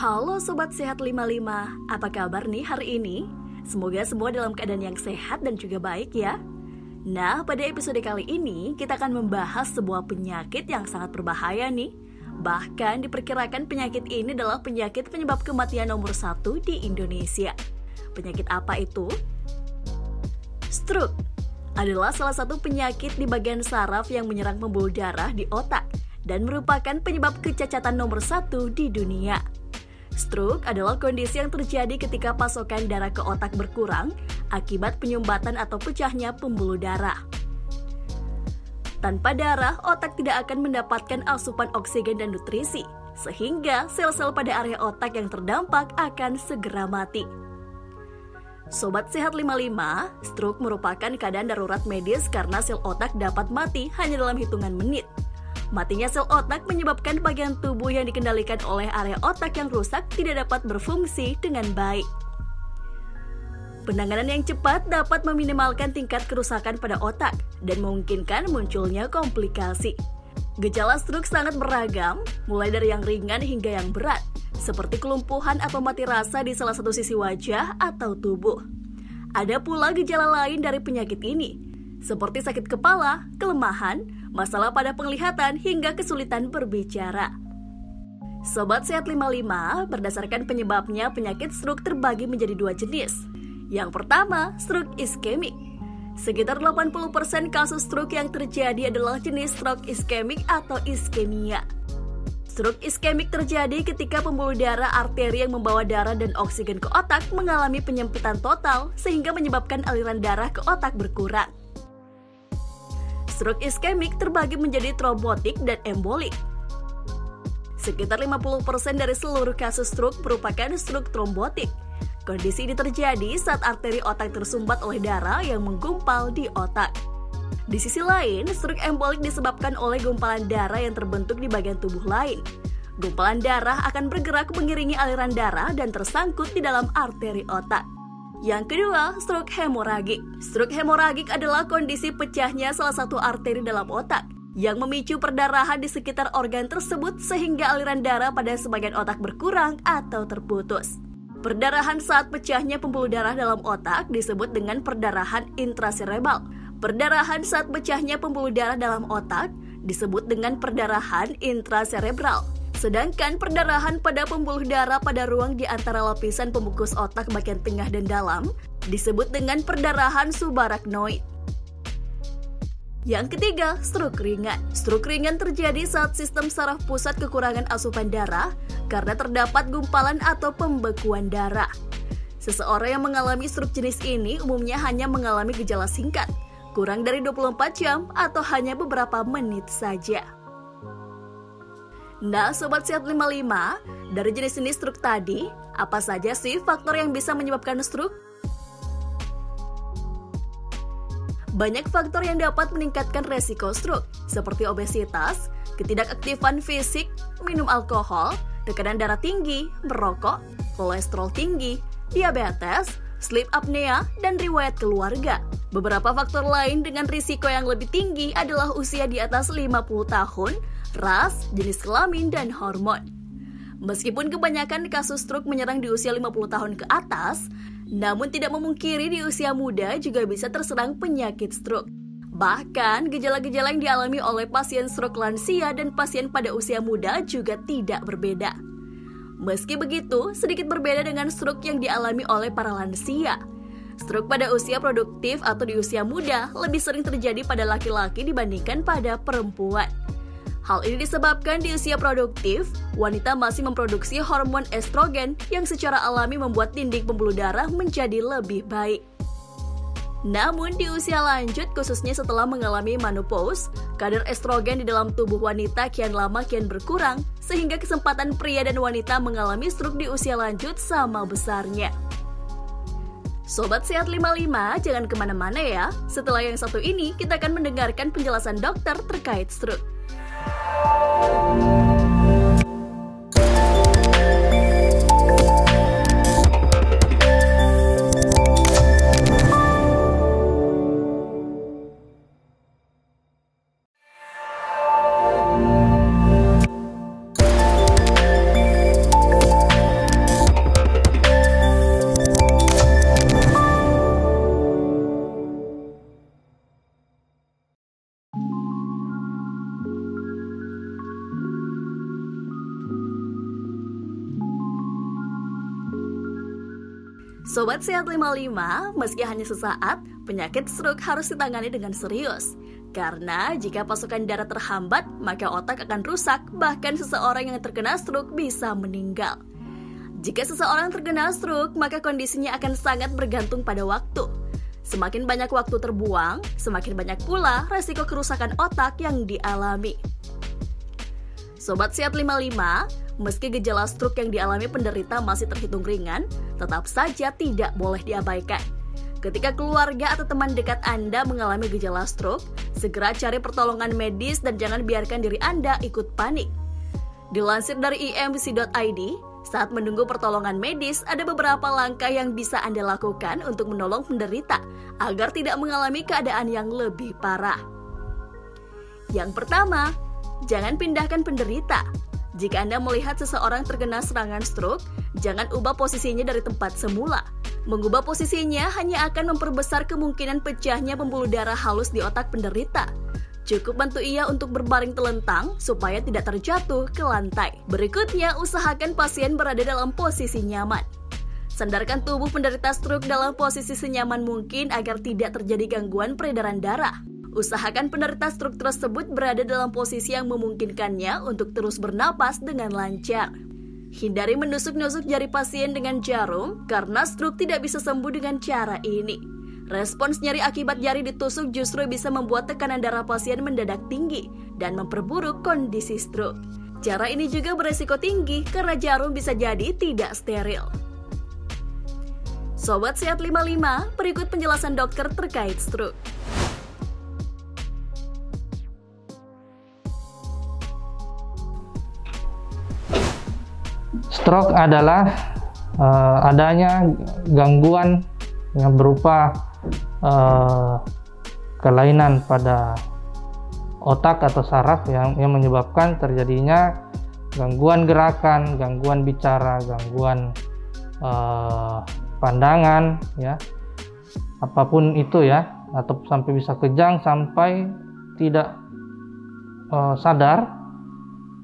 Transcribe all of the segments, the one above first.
Halo Sobat Sehat 55, apa kabar nih hari ini? Semoga semua dalam keadaan yang sehat dan juga baik ya. Nah, pada episode kali ini kita akan membahas sebuah penyakit yang sangat berbahaya nih. Bahkan diperkirakan penyakit ini adalah penyakit penyebab kematian nomor 1 di Indonesia. Penyakit apa itu? Stroke adalah salah satu penyakit di bagian saraf yang menyerang pembuluh darah di otak dan merupakan penyebab kecacatan nomor 1 di dunia. Stroke adalah kondisi yang terjadi ketika pasokan darah ke otak berkurang akibat penyumbatan atau pecahnya pembuluh darah. Tanpa darah, otak tidak akan mendapatkan asupan oksigen dan nutrisi, sehingga sel-sel pada area otak yang terdampak akan segera mati. Sobat Sehat 55, stroke merupakan keadaan darurat medis karena sel otak dapat mati hanya dalam hitungan menit. Matinya sel otak menyebabkan bagian tubuh yang dikendalikan oleh area otak yang rusak tidak dapat berfungsi dengan baik. Penanganan yang cepat dapat meminimalkan tingkat kerusakan pada otak dan memungkinkan munculnya komplikasi. Gejala stroke sangat beragam, mulai dari yang ringan hingga yang berat, seperti kelumpuhan atau mati rasa di salah satu sisi wajah atau tubuh. Ada pula gejala lain dari penyakit ini, seperti sakit kepala, kelemahan, masalah pada penglihatan, hingga kesulitan berbicara. Sobat Sehat 55, berdasarkan penyebabnya, penyakit stroke terbagi menjadi 2 jenis. Yang pertama, stroke iskemik. Sekitar 80% kasus stroke yang terjadi adalah jenis stroke iskemik atau iskemia. Stroke iskemik terjadi ketika pembuluh darah arteri yang membawa darah dan oksigen ke otak mengalami penyempitan total sehingga menyebabkan aliran darah ke otak berkurang. Stroke iskemik terbagi menjadi trombotik dan embolik. Sekitar 50% dari seluruh kasus stroke merupakan stroke trombotik. Kondisi ini terjadi saat arteri otak tersumbat oleh darah yang menggumpal di otak. Di sisi lain, stroke embolik disebabkan oleh gumpalan darah yang terbentuk di bagian tubuh lain. Gumpalan darah akan bergerak mengiringi aliran darah dan tersangkut di dalam arteri otak. Yang kedua, stroke hemoragik. Stroke hemoragik adalah kondisi pecahnya salah satu arteri dalam otak yang memicu perdarahan di sekitar organ tersebut sehingga aliran darah pada sebagian otak berkurang atau terputus. Perdarahan saat pecahnya pembuluh darah dalam otak disebut dengan perdarahan intraserebral. Perdarahan saat pecahnya pembuluh darah dalam otak disebut dengan perdarahan intraserebral. Sedangkan perdarahan pada pembuluh darah pada ruang di antara lapisan pembungkus otak bagian tengah dan dalam disebut dengan perdarahan subarachnoid. Yang ketiga, stroke ringan. Stroke ringan terjadi saat sistem saraf pusat kekurangan asupan darah karena terdapat gumpalan atau pembekuan darah. Seseorang yang mengalami stroke jenis ini umumnya hanya mengalami gejala singkat, kurang dari 24 jam atau hanya beberapa menit saja. Nah, Sobat Sehat 55, dari jenis-jenis stroke tadi, apa saja sih faktor yang bisa menyebabkan stroke? Banyak faktor yang dapat meningkatkan resiko stroke, seperti obesitas, ketidakaktifan fisik, minum alkohol, tekanan darah tinggi, merokok, kolesterol tinggi, diabetes, sleep apnea, dan riwayat keluarga. Beberapa faktor lain dengan risiko yang lebih tinggi adalah usia di atas 50 tahun, ras, jenis kelamin, dan hormon. Meskipun kebanyakan kasus stroke menyerang di usia 50 tahun ke atas, namun tidak memungkiri di usia muda juga bisa terserang penyakit stroke. Bahkan, gejala-gejala yang dialami oleh pasien stroke lansia dan pasien pada usia muda juga tidak berbeda. Meski begitu, sedikit berbeda dengan stroke yang dialami oleh para lansia. Stroke pada usia produktif atau di usia muda lebih sering terjadi pada laki-laki dibandingkan pada perempuan. Hal ini disebabkan di usia produktif, wanita masih memproduksi hormon estrogen yang secara alami membuat dinding pembuluh darah menjadi lebih baik. Namun di usia lanjut, khususnya setelah mengalami menopause, kadar estrogen di dalam tubuh wanita kian lama kian berkurang, sehingga kesempatan pria dan wanita mengalami stroke di usia lanjut sama besarnya. Sobat Sehat 55, jangan kemana-mana ya. Setelah yang satu ini, kita akan mendengarkan penjelasan dokter terkait stroke. Sobat Sehat 55, meski hanya sesaat, penyakit stroke harus ditangani dengan serius. Karena jika pasokan darah terhambat, maka otak akan rusak, bahkan seseorang yang terkena stroke bisa meninggal. Jika seseorang terkena stroke, maka kondisinya akan sangat bergantung pada waktu. Semakin banyak waktu terbuang, semakin banyak pula resiko kerusakan otak yang dialami. Sobat Sehat 55, meski gejala stroke yang dialami penderita masih terhitung ringan, tetap saja tidak boleh diabaikan. Ketika keluarga atau teman dekat Anda mengalami gejala stroke, segera cari pertolongan medis dan jangan biarkan diri Anda ikut panik. Dilansir dari imc.id, saat menunggu pertolongan medis, ada beberapa langkah yang bisa Anda lakukan untuk menolong penderita agar tidak mengalami keadaan yang lebih parah. Yang pertama, jangan pindahkan penderita. Jika Anda melihat seseorang terkena serangan stroke, jangan ubah posisinya dari tempat semula. Mengubah posisinya hanya akan memperbesar kemungkinan pecahnya pembuluh darah halus di otak penderita. Cukup bantu ia untuk berbaring telentang supaya tidak terjatuh ke lantai. Berikutnya, usahakan pasien berada dalam posisi nyaman. Sandarkan tubuh penderita stroke dalam posisi senyaman mungkin agar tidak terjadi gangguan peredaran darah. Usahakan penderita stroke tersebut berada dalam posisi yang memungkinkannya untuk terus bernapas dengan lancar. Hindari menusuk-nusuk jari pasien dengan jarum karena stroke tidak bisa sembuh dengan cara ini. Respons nyeri akibat jari ditusuk justru bisa membuat tekanan darah pasien mendadak tinggi dan memperburuk kondisi stroke. Cara ini juga beresiko tinggi karena jarum bisa jadi tidak steril. Sobat Sehat 55, berikut penjelasan dokter terkait stroke. Stroke adalah adanya gangguan yang berupa kelainan pada otak atau saraf yang menyebabkan terjadinya gangguan gerakan, gangguan bicara, gangguan pandangan, ya, apapun itu ya, atau sampai bisa kejang sampai tidak sadar,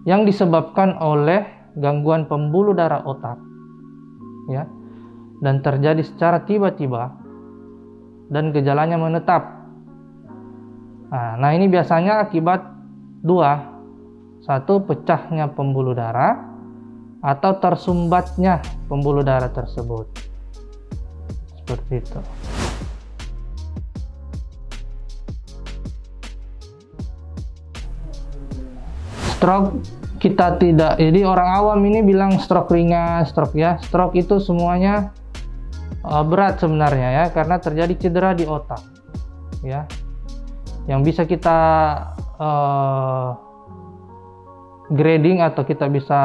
yang disebabkan oleh gangguan pembuluh darah otak, ya, dan terjadi secara tiba-tiba dan gejalanya menetap. Nah, ini biasanya akibat dua: satu, pecahnya pembuluh darah, atau tersumbatnya pembuluh darah tersebut. Seperti itu. Stroke kita tidak, jadi orang awam ini bilang stroke ringan, stroke ya. Stroke itu semuanya berat sebenarnya ya, karena terjadi cedera di otak, ya. Yang bisa kita grading atau kita bisa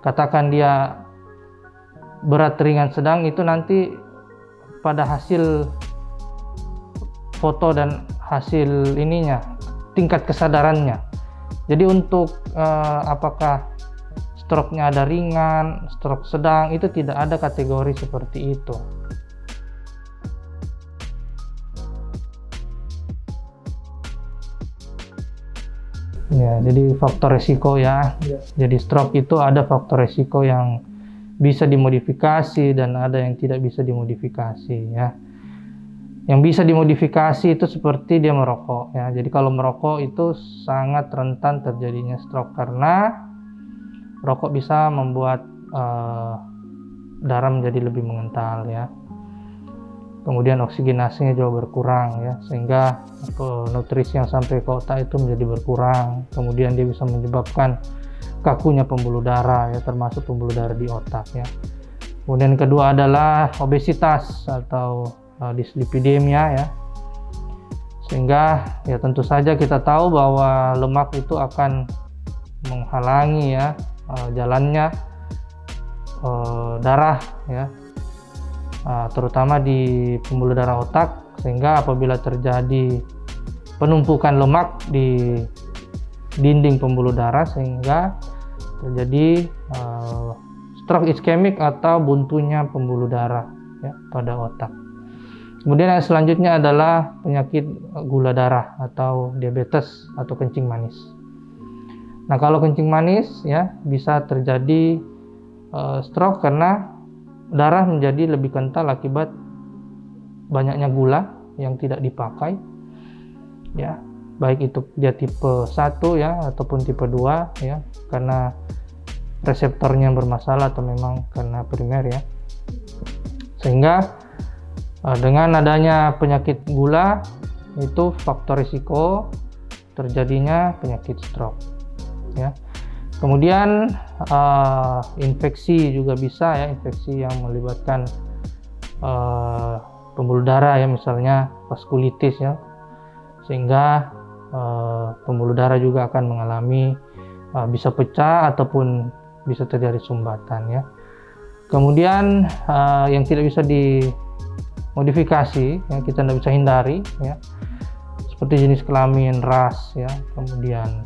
katakan dia berat, ringan, sedang itu nanti pada hasil foto dan hasil ininya, tingkat kesadarannya. Jadi untuk apakah stroke-nya ada ringan, stroke sedang, itu tidak ada kategori seperti itu. Ya, jadi faktor resiko ya. Jadi stroke itu ada faktor resiko yang bisa dimodifikasi dan ada yang tidak bisa dimodifikasi ya. Yang bisa dimodifikasi itu seperti dia merokok ya. Jadi kalau merokok itu sangat rentan terjadinya stroke karena rokok bisa membuat darah menjadi lebih mengental ya. Kemudian oksigenasinya juga berkurang ya, sehingga nutrisi yang sampai ke otak itu menjadi berkurang. Kemudian dia bisa menyebabkan kakunya pembuluh darah ya, termasuk pembuluh darah di otak ya. Kemudian kedua adalah obesitas atau dislipidemia ya. Sehingga ya tentu saja kita tahu bahwa lemak itu akan menghalangi ya jalannya darah ya, terutama di pembuluh darah otak, sehingga apabila terjadi penumpukan lemak di dinding pembuluh darah sehingga terjadi stroke iskemik atau buntunya pembuluh darah ya pada otak. Kemudian yang selanjutnya adalah penyakit gula darah atau diabetes atau kencing manis. Nah, kalau kencing manis ya bisa terjadi stroke karena darah menjadi lebih kental akibat banyaknya gula yang tidak dipakai, ya, baik itu dia tipe 1 ya ataupun tipe 2 ya, karena reseptornya bermasalah atau memang karena primer ya. Sehingga dengan adanya penyakit gula itu faktor risiko terjadinya penyakit stroke ya. Kemudian infeksi juga bisa ya, infeksi yang melibatkan pembuluh darah ya, misalnya vaskulitis ya, sehingga pembuluh darah juga akan mengalami bisa pecah ataupun bisa terjadi sumbatan ya. Kemudian yang tidak bisa dimodifikasi ya, kita tidak bisa hindari ya, seperti jenis kelamin, ras ya, kemudian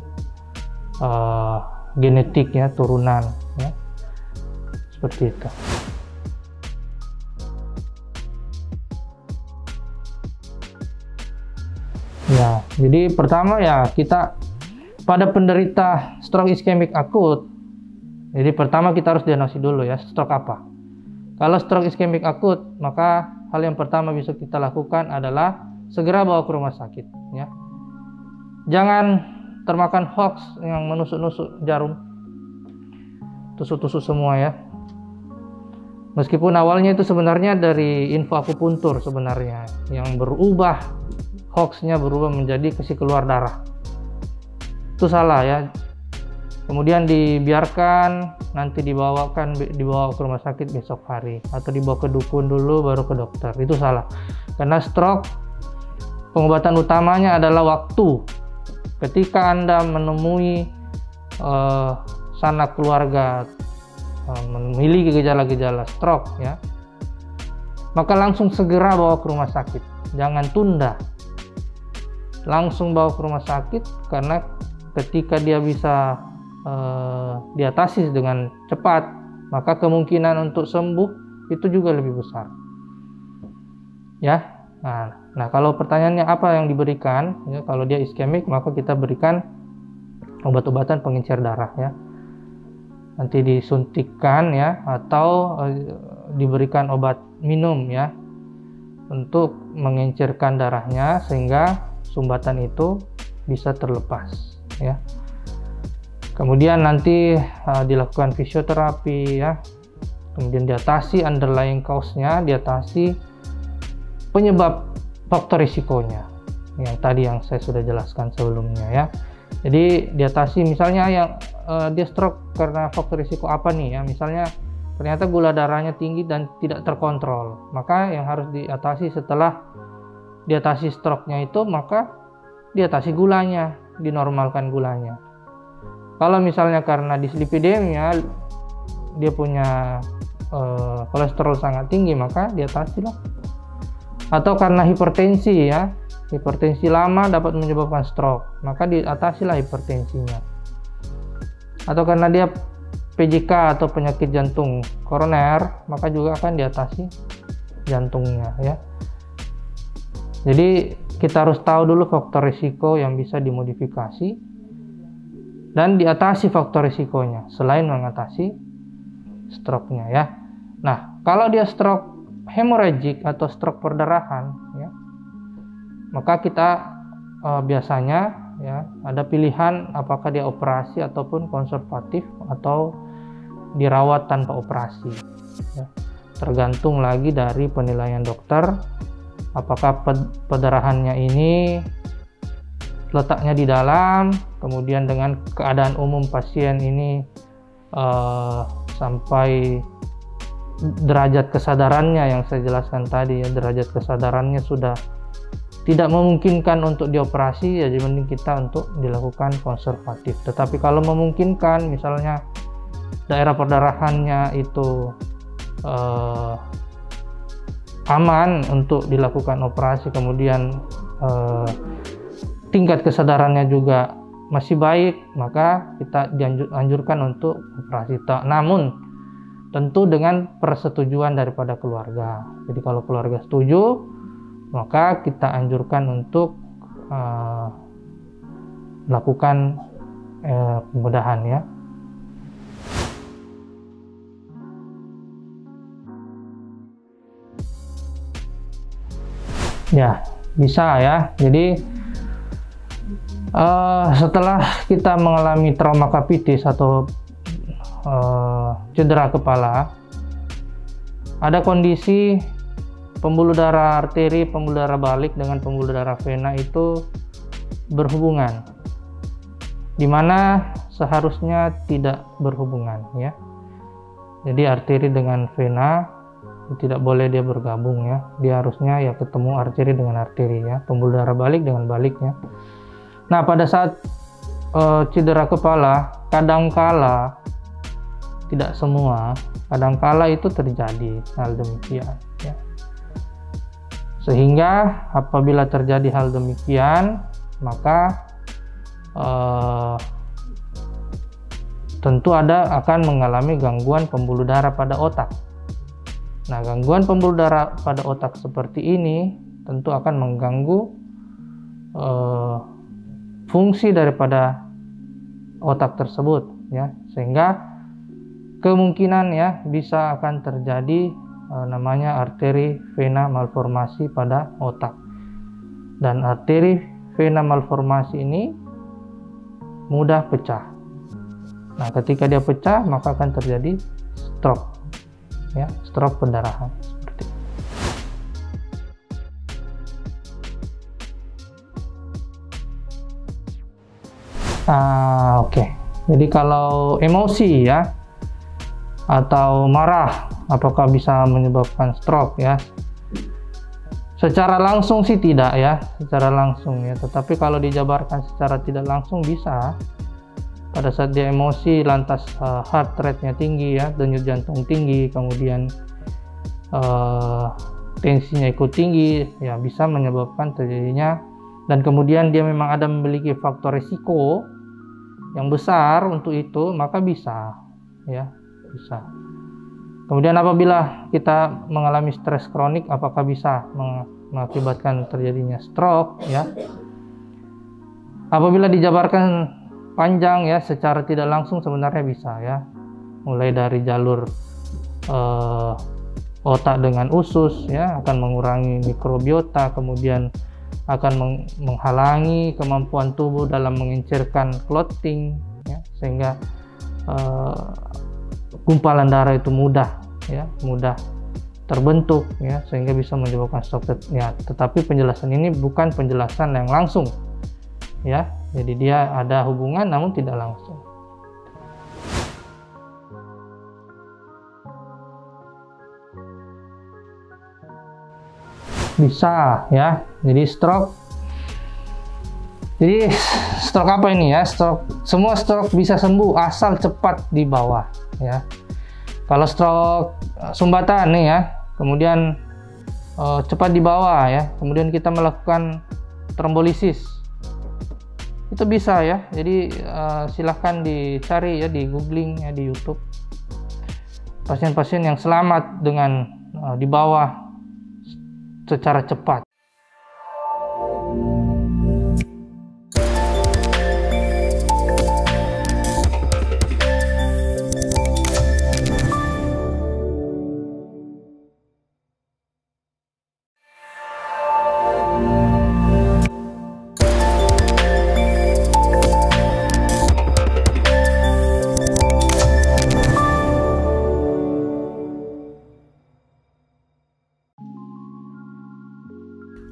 genetik ya, turunan ya, seperti itu. Ya, jadi pertama ya, kita pada penderita stroke iskemik akut, jadi pertama kita harus diagnosis dulu ya, stroke apa. Kalau stroke iskemik akut, maka hal yang pertama bisa kita lakukan adalah segera bawa ke rumah sakit ya. Jangan termakan hoax yang menusuk-nusuk jarum, tusuk-tusuk semua ya. Meskipun awalnya itu sebenarnya dari info akupuntur sebenarnya, yang berubah, hoaxnya berubah menjadi kasih keluar darah. Itu salah ya. Kemudian dibiarkan, nanti dibawa ke rumah sakit besok hari, atau dibawa ke dukun dulu baru ke dokter. Itu salah. Karena stroke, pengobatan utamanya adalah waktu. Ketika Anda menemui sanak keluarga memiliki gejala-gejala stroke ya, maka langsung segera bawa ke rumah sakit, jangan tunda, langsung bawa ke rumah sakit, karena ketika dia bisa diatasi dengan cepat, maka kemungkinan untuk sembuh itu juga lebih besar ya. Nah, kalau pertanyaannya apa yang diberikan ya, kalau dia iskemik maka kita berikan obat-obatan pengencer darah ya, nanti disuntikkan ya, atau diberikan obat minum ya untuk mengencerkan darahnya sehingga sumbatan itu bisa terlepas ya. Kemudian nanti dilakukan fisioterapi ya, kemudian diatasi underlying cause-nya, diatasi penyebab faktor risikonya yang tadi yang saya sudah jelaskan sebelumnya ya. Jadi diatasi misalnya yang dia stroke karena faktor risiko apa nih ya, misalnya ternyata gula darahnya tinggi dan tidak terkontrol, maka yang harus diatasi setelah diatasi stroke-nya itu, maka diatasi gulanya, dinormalkan gulanya. Kalau misalnya karena dislipidemia, dia punya kolesterol sangat tinggi, maka diatasi lah. Atau karena hipertensi ya, hipertensi lama dapat menyebabkan stroke, maka diatasilah hipertensinya. Atau karena dia PJK atau penyakit jantung koroner, maka juga akan diatasi jantungnya ya. Jadi kita harus tahu dulu faktor risiko yang bisa dimodifikasi dan diatasi faktor risikonya selain mengatasi stroke-nya ya. Nah, kalau dia stroke hemorrhagic atau stroke perdarahan ya, maka kita biasanya ya ada pilihan apakah dia operasi ataupun konservatif atau dirawat tanpa operasi ya. Tergantung lagi dari penilaian dokter, apakah perdarahannya ini letaknya di dalam, kemudian dengan keadaan umum pasien ini sampai derajat kesadarannya yang saya jelaskan tadi ya, derajat kesadarannya sudah tidak memungkinkan untuk dioperasi, ya jadi mending kita untuk dilakukan konservatif. Tetapi kalau memungkinkan, misalnya daerah perdarahannya itu aman untuk dilakukan operasi, kemudian tingkat kesadarannya juga masih baik, maka kita dianjurkan untuk operasi. Namun tentu dengan persetujuan daripada keluarga. Jadi kalau keluarga setuju, maka kita anjurkan untuk melakukan pembedahan ya. Ya, bisa ya. Jadi setelah kita mengalami trauma kapitis atau cedera kepala, ada kondisi pembuluh darah arteri, pembuluh darah balik dengan pembuluh darah vena itu berhubungan, dimana seharusnya tidak berhubungan ya. Jadi arteri dengan vena tidak boleh dia bergabung ya. Dia harusnya ya ketemu arteri dengan arteri ya, pembuluh darah balik dengan baliknya. Nah, pada saat cedera kepala, kadangkala, tidak semua, kadangkala itu terjadi hal demikian ya. Sehingga apabila terjadi hal demikian, maka tentu akan mengalami gangguan pembuluh darah pada otak. Nah, gangguan pembuluh darah pada otak seperti ini tentu akan mengganggu fungsi daripada otak tersebut ya, sehingga kemungkinan ya bisa akan terjadi namanya arteri vena malformasi pada otak. Dan arteri vena malformasi ini mudah pecah. Nah, ketika dia pecah maka akan terjadi stroke ya, stroke pendarahan seperti itu. Oke. Jadi kalau emosi ya atau marah, apakah bisa menyebabkan stroke ya? Secara langsung sih tidak ya, secara langsung ya. Tetapi kalau dijabarkan secara tidak langsung bisa. Pada saat dia emosi, lantas heart rate-nya tinggi ya, denyut jantung tinggi, kemudian tensinya ikut tinggi, ya bisa menyebabkan terjadinya. Dan kemudian dia memang ada memiliki faktor risiko yang besar untuk itu, maka bisa ya, bisa. Kemudian apabila kita mengalami stres kronik, apakah bisa mengakibatkan terjadinya stroke ya? Apabila dijabarkan panjang ya, secara tidak langsung sebenarnya bisa ya, mulai dari jalur otak dengan usus ya, akan mengurangi mikrobiota, kemudian akan menghalangi kemampuan tubuh dalam mengincirkan clotting ya, sehingga gumpalan darah itu mudah terbentuk ya, sehingga bisa menyebabkan stroke ya. Tetapi penjelasan ini bukan penjelasan yang langsung ya, jadi dia ada hubungan namun tidak langsung. Bisa ya, jadi stroke apa ini ya? Semua stroke bisa sembuh asal cepat di bawah ya. Kalau stroke sumbatan nih ya, kemudian cepat di bawah ya, kemudian kita melakukan trombolisis, itu bisa ya. Jadi silahkan dicari ya, di googling ya, di YouTube, pasien-pasien yang selamat dengan di bawah secara cepat.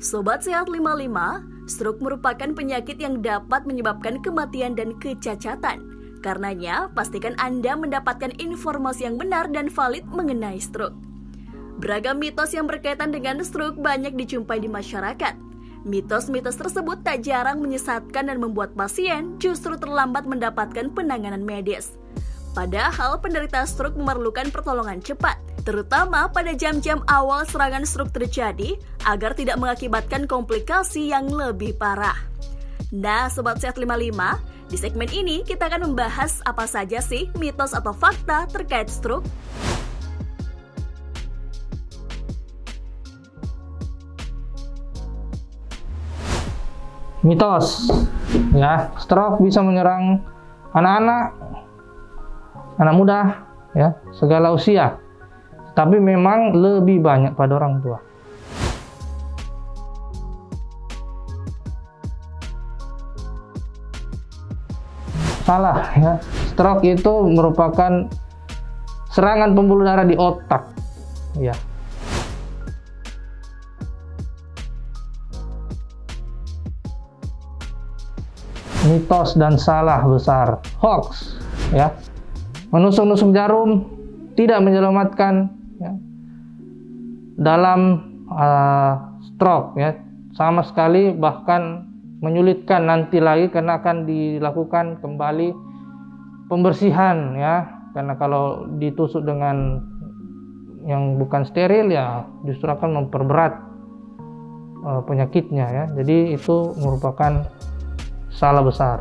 Sobat Sehat 55, stroke merupakan penyakit yang dapat menyebabkan kematian dan kecacatan. Karenanya, pastikan Anda mendapatkan informasi yang benar dan valid mengenai stroke. Beragam mitos yang berkaitan dengan stroke banyak dijumpai di masyarakat. Mitos-mitos tersebut tak jarang menyesatkan dan membuat pasien justru terlambat mendapatkan penanganan medis. Padahal penderita stroke memerlukan pertolongan cepat, terutama pada jam-jam awal serangan stroke terjadi, agar tidak mengakibatkan komplikasi yang lebih parah. Nah, Sobat Sehat 55, di segmen ini kita akan membahas apa saja sih mitos atau fakta terkait stroke. Mitos ya, stroke bisa menyerang anak-anak, anak muda ya, segala usia, tapi memang lebih banyak pada orang tua. Salah ya. Stroke itu merupakan serangan pembuluh darah di otak ya. Mitos dan salah besar, hoax ya. Menusuk-nusuk jarum tidak menyelamatkan ya, dalam stroke ya, sama sekali, bahkan menyulitkan nanti lagi karena akan dilakukan kembali pembersihan ya, karena kalau ditusuk dengan yang bukan steril ya justru akan memperberat penyakitnya ya. Jadi itu merupakan salah besar.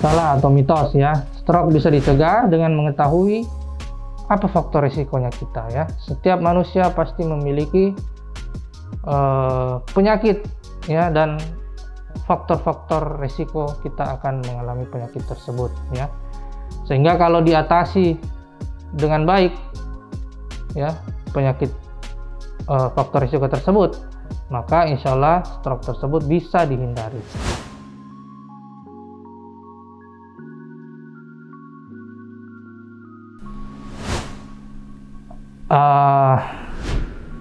Salah atau mitos ya. Stroke bisa dicegah dengan mengetahui apa faktor risikonya kita ya. Setiap manusia pasti memiliki penyakit ya, dan faktor-faktor risiko kita akan mengalami penyakit tersebut ya. Sehingga kalau diatasi dengan baik ya penyakit faktor risiko tersebut, maka insya Allah stroke tersebut bisa dihindari.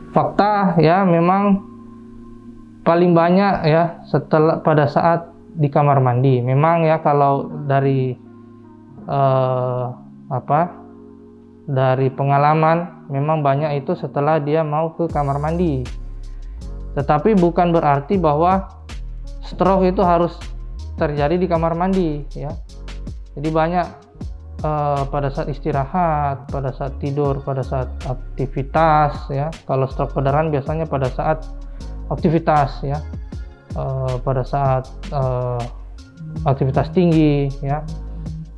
Fakta ya, memang paling banyak ya setelah pada saat di kamar mandi. Memang ya kalau dari dari pengalaman memang banyak itu setelah dia mau ke kamar mandi. Tetapi bukan berarti bahwa stroke itu harus terjadi di kamar mandi ya. Jadi banyak pada saat istirahat, pada saat tidur, pada saat aktivitas ya. Kalau stroke perdarahan biasanya pada saat aktivitas ya, pada saat aktivitas tinggi ya,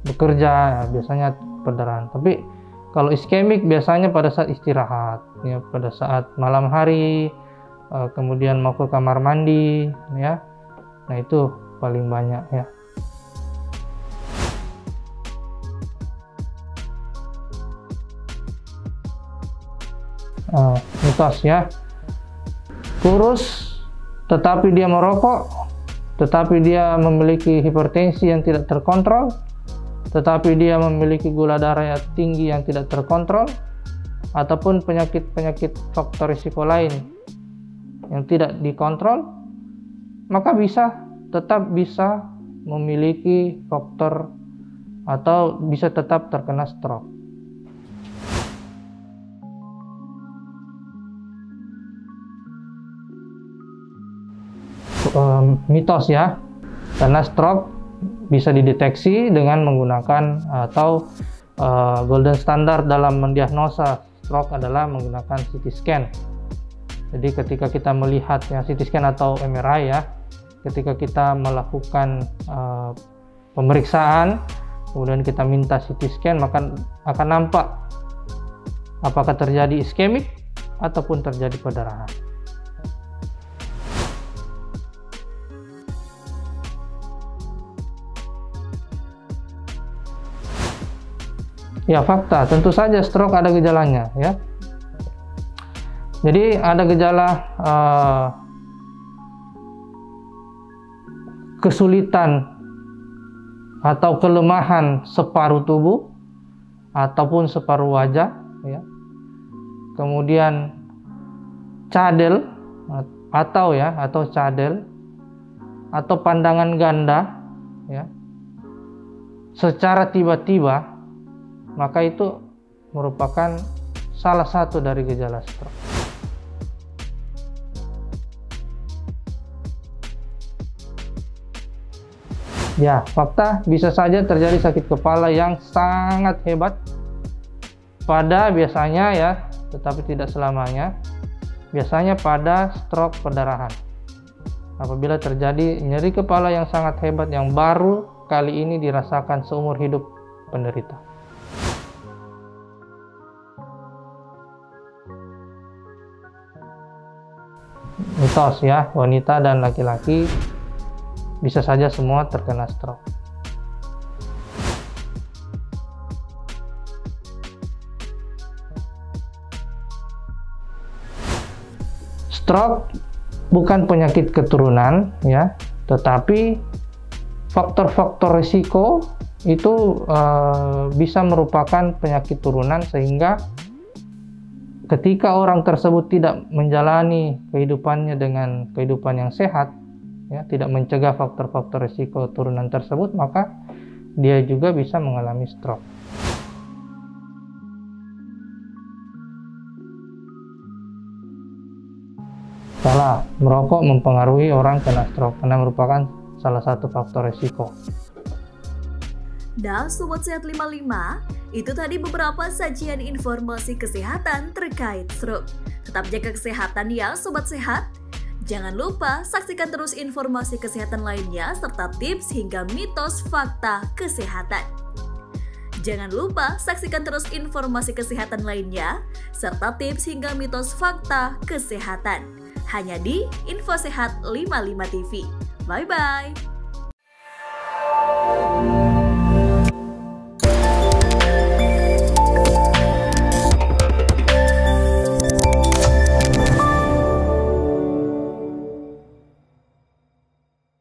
bekerja ya, biasanya perdarahan. Tapi kalau iskemik biasanya pada saat istirahat ya, pada saat malam hari, kemudian mau ke kamar mandi ya. Nah itu paling banyak ya. Mitos ya, kurus tetapi dia merokok, tetapi dia memiliki hipertensi yang tidak terkontrol, tetapi dia memiliki gula darah yang tinggi yang tidak terkontrol, ataupun penyakit-penyakit faktor risiko lain yang tidak dikontrol, maka tetap bisa memiliki faktor atau bisa tetap terkena stroke. Mitos ya, karena stroke bisa dideteksi dengan menggunakan atau golden standard dalam mendiagnosa stroke adalah menggunakan CT scan. Jadi ketika kita melihat ya CT scan atau MRI ya, ketika kita melakukan pemeriksaan kemudian kita minta CT scan, maka akan nampak apakah terjadi iskemik ataupun terjadi perdarahan. Ya, fakta, tentu saja stroke ada gejalanya ya. Jadi ada gejala kesulitan atau kelemahan separuh tubuh ataupun separuh wajah ya. Kemudian cadel atau cadel atau pandangan ganda ya. Secara tiba-tiba, maka itu merupakan salah satu dari gejala stroke. Ya, fakta bisa saja terjadi sakit kepala yang sangat hebat pada biasanya ya, tetapi tidak selamanya. Biasanya pada stroke perdarahan. Apabila terjadi nyeri kepala yang sangat hebat yang baru kali ini dirasakan seumur hidup penderita. Mitos ya, wanita dan laki-laki bisa saja semua terkena stroke. Stroke bukan penyakit keturunan ya, tetapi faktor-faktor risiko itu bisa merupakan penyakit turunan, sehingga ketika orang tersebut tidak menjalani kehidupannya dengan kehidupan yang sehat ya, tidak mencegah faktor-faktor risiko turunan tersebut, maka dia juga bisa mengalami stroke. Salah, merokok mempengaruhi orang kena stroke karena merupakan salah satu faktor risiko. Nah, Sobat Sehat 55, itu tadi beberapa sajian informasi kesehatan terkait stroke. Tetap jaga kesehatan ya Sobat Sehat. Jangan lupa saksikan terus informasi kesehatan lainnya serta tips hingga mitos fakta kesehatan. Jangan lupa saksikan terus informasi kesehatan lainnya serta tips hingga mitos fakta kesehatan. Hanya di Info Sehat 55 TV. Bye-bye.